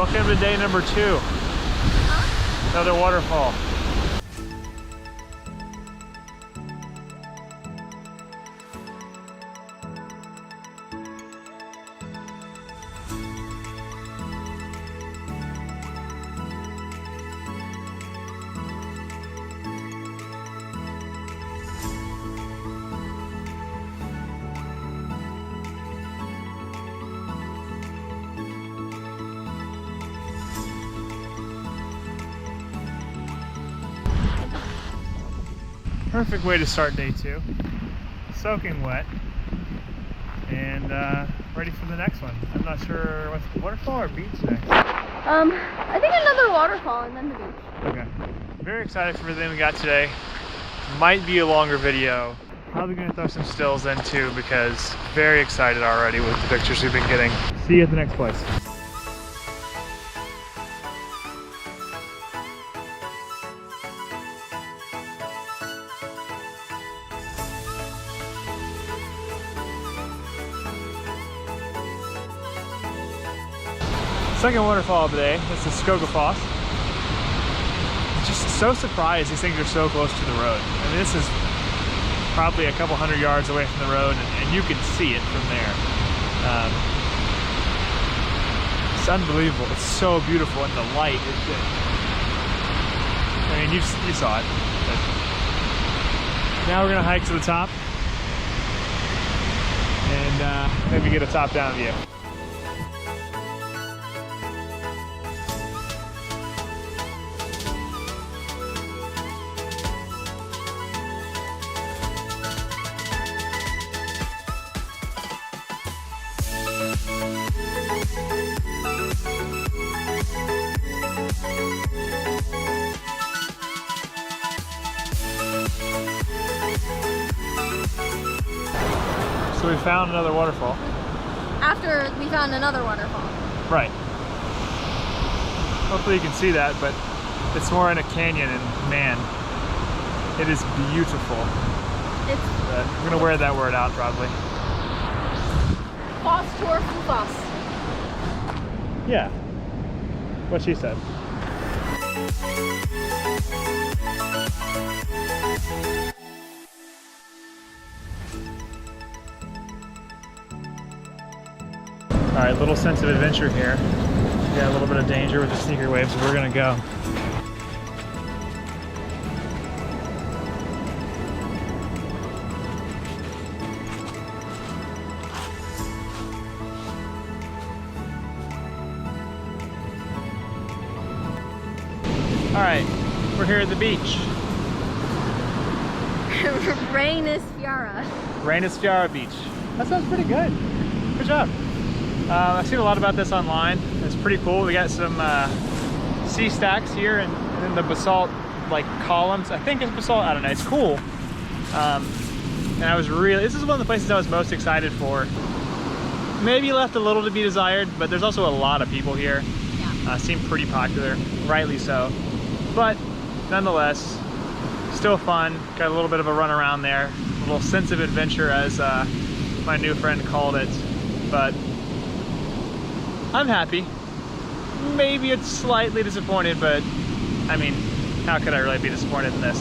Welcome to day number 2. Another waterfall. Perfect way to start day 2. Soaking wet and ready for the next one. I'm not sure what's the waterfall or beach next. I think another waterfall and then the beach. Okay. Very excited for everything we got today. Might be a longer video. Probably gonna throw some stills in too because very excited already with the pictures we've been getting. See you at the next place. Second waterfall of the day, it's the Skogafoss. Just so surprised these things are so close to the road. I mean, this is probably a couple hundred yards away from the road, and you can see it from there. It's unbelievable. It's so beautiful, and the light is just, I mean, you saw it. But now we're gonna hike to the top and maybe get a top-down view. So we found another waterfall. After we found another waterfall. Right. Hopefully you can see that, but it's more in a canyon, and man, it is beautiful. But I'm gonna wear that word out probably. Foss tour from Foss. Yeah, what she said. All right, little sense of adventure here. We got a little bit of danger with the sneaker waves, so we're gonna go. All right, we're here at the beach. Rainisfiara Beach. That sounds pretty good. Good job. I've seen a lot about this online. It's pretty cool. We got some sea stacks here and then the basalt like columns. I think it's basalt, I don't know, it's cool. And I was really, this is one of the places I was most excited for. Maybe left a little to be desired, but there's also a lot of people here. Yeah. Seemed pretty popular, rightly so. But nonetheless, still fun. Got a little bit of a run around there. A little sense of adventure as my new friend called it. But I'm happy. Maybe it's slightly disappointed, but I mean, how could I really be disappointed in this?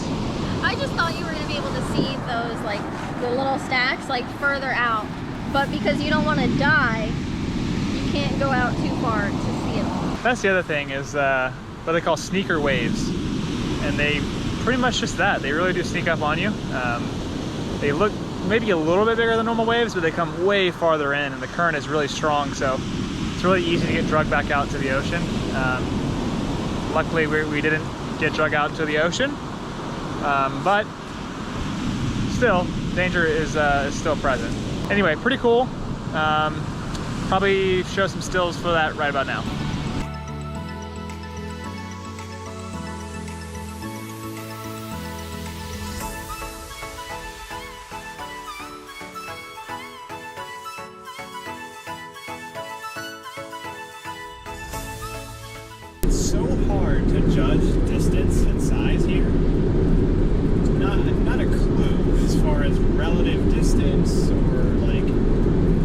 I just thought you were going to be able to see those, like, the little stacks, like, further out. But because you don't want to die, you can't go out too far to see it all. That's the other thing is what they call sneaker waves. And they pretty much just that. They really do sneak up on you. They look maybe a little bit bigger than normal waves, but they come way farther in, and the current is really strong, so it's really easy to get dragged back out to the ocean. Luckily, we didn't get dragged out to the ocean, but still, danger is still present. Anyway, pretty cool. Probably show some stills for that right about now. It's so hard to judge distance and size here. Not a clue as far as relative distance or like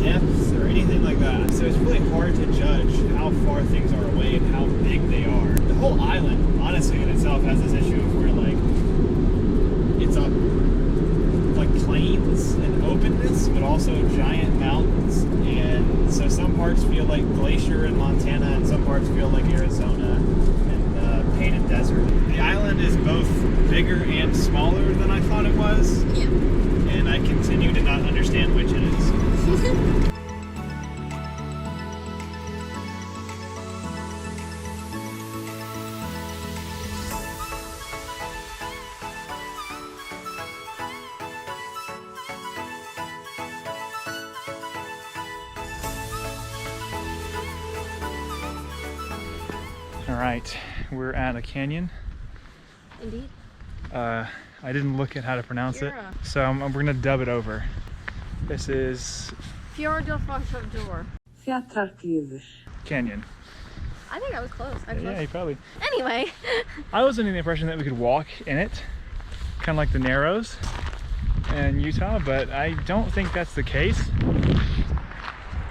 depth or anything like that. So it's really hard to judge how how far things are away and how big they are. The whole island, honestly, in itself has this issue of where like it's up like plains and openness, but also giant mountains. And so some parts feel like glacier in Montana, and some parts feel like Arizona and painted desert. The island is both bigger and smaller than I thought it was. Yeah. And I continue to not understand which it is. All right, we're at a canyon. Indeed. I didn't look at how to pronounce it, so we're gonna dub it over. This is Fjordafjordur. Canyon. I think I was close, actually. Yeah, you probably. Anyway. I was under the impression that we could walk in it, kind of like the Narrows in Utah, but I don't think that's the case.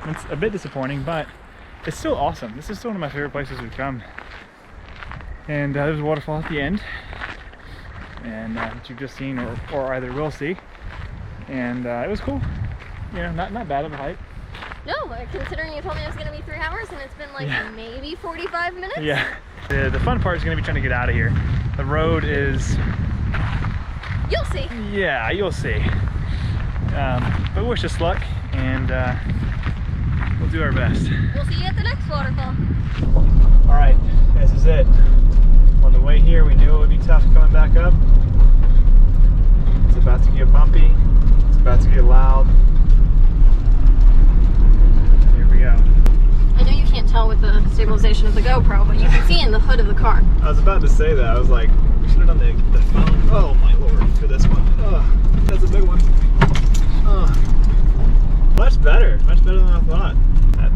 It's a bit disappointing, but it's still awesome. This is still one of my favorite places we've come. And there's a waterfall at the end, and that you've just seen or either will see. And it was cool. You know, not bad of a hike. No, considering you told me it was going to be 3 hours and it's been like maybe 45 minutes. Yeah. The fun part is going to be trying to get out of here. The road is... You'll see. Yeah, you'll see. But wish us luck, and we'll do our best. We'll see you at the next waterfall. All right, this is it. On the way here, we knew it would be tough coming back up. It's about to get bumpy. It's about to get loud. Here we go. I know you can't tell with the stabilization of the GoPro, but you can see in the hood of the car. I was about to say that. I was like, we should have done the phone. Oh my lord, for this one. Oh, that's a big one. Oh. Much better than I thought. That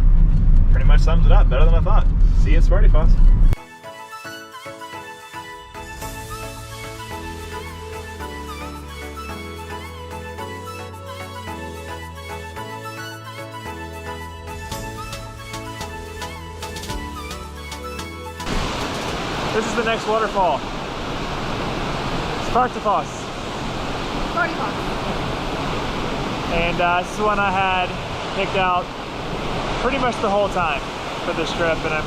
pretty much sums it up. Better than I thought. See you at Sparty Foss. This is the next waterfall. Sparty Foss. Sparty Foss. And this is one I had picked out pretty much the whole time for this trip, and I'm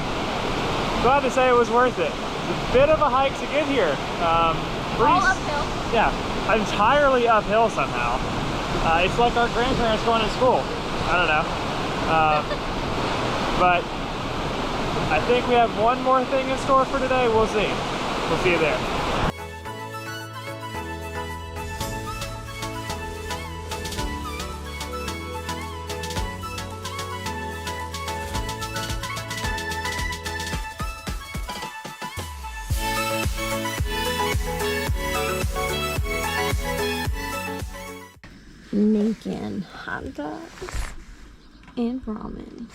glad to say it was worth it. It's a bit of a hike to get here. All uphill. Yeah, entirely uphill somehow. It's like our grandparents going to school. I don't know. But I think we have one more thing in store for today. We'll see. We'll see you there. Making hot dogs and ramen.